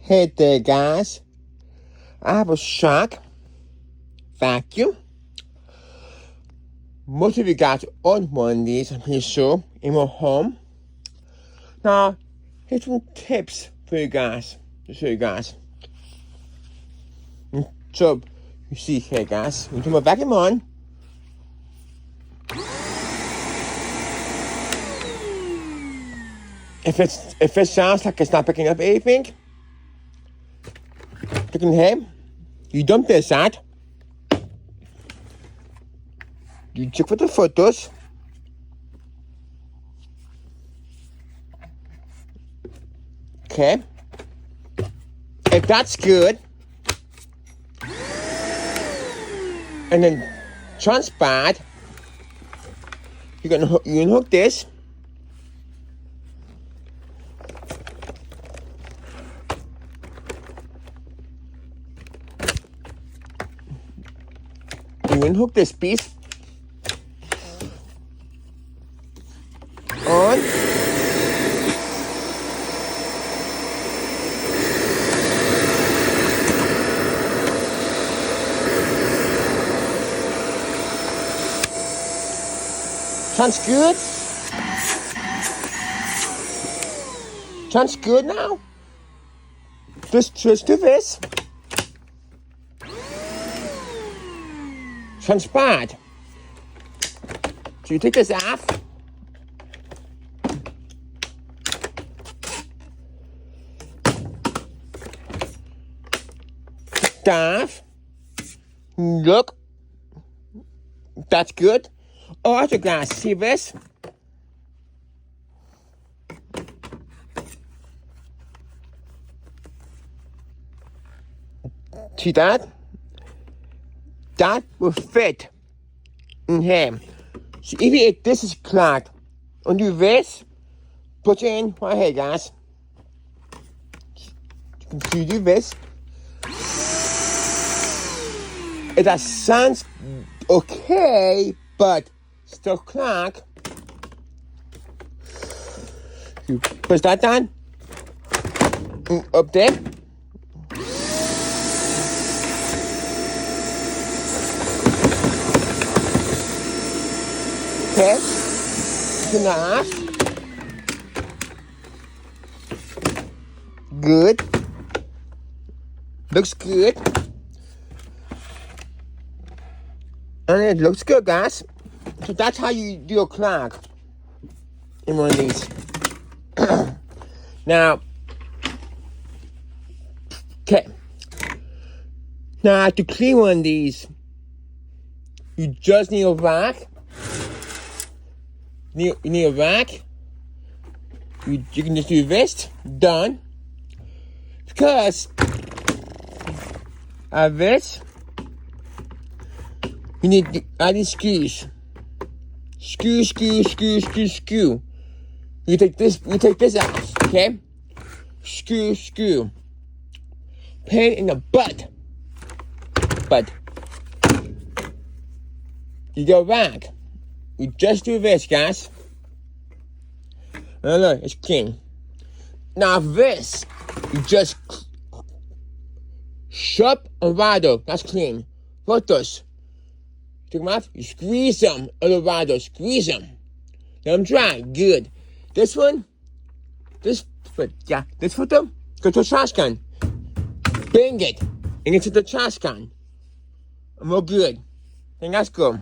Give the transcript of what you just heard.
Hey there, guys. I have a shock vacuum. Most of you guys own one of these, I'm pretty sure, in your home. Now, here's some tips for you guys, to show you guys. So, you see here, guys, you turn my vacuum on. If it sounds like it's not picking up anything, click in here, you dump this out, you check for the photos, okay, if that's good, and then transport, you can hook this, you unhook this piece on, sounds good. Sounds good now. Just do this. Transport. So you take this off. Off. Look. That's good. Also, guys, see this? See that? That will fit in here. So if this is clogged, undo this, put it in right here, guys. You can do this. That sounds okay, but still clogged. You push that down. Up there. Okay, turn that off. Good. Looks good. And it looks good, guys. So that's how you do a clog in one of these. Now, okay. Now to clean one of these, you just need a vac. You need a vac. You can just do this. Done. Because of this, you need to add these screws. Screw. You take this out, okay? Screw. Pain in the butt. But you go back. You just do this, guys. Look, it's clean. Now this, you just shove and rattle. That's clean. Photos. Take them out. You squeeze them. Rattle. Squeeze them. Let them dry. Good. This one. This photo. Go to the trash can. Bang it. And into the trash can. And we're good. And that's good.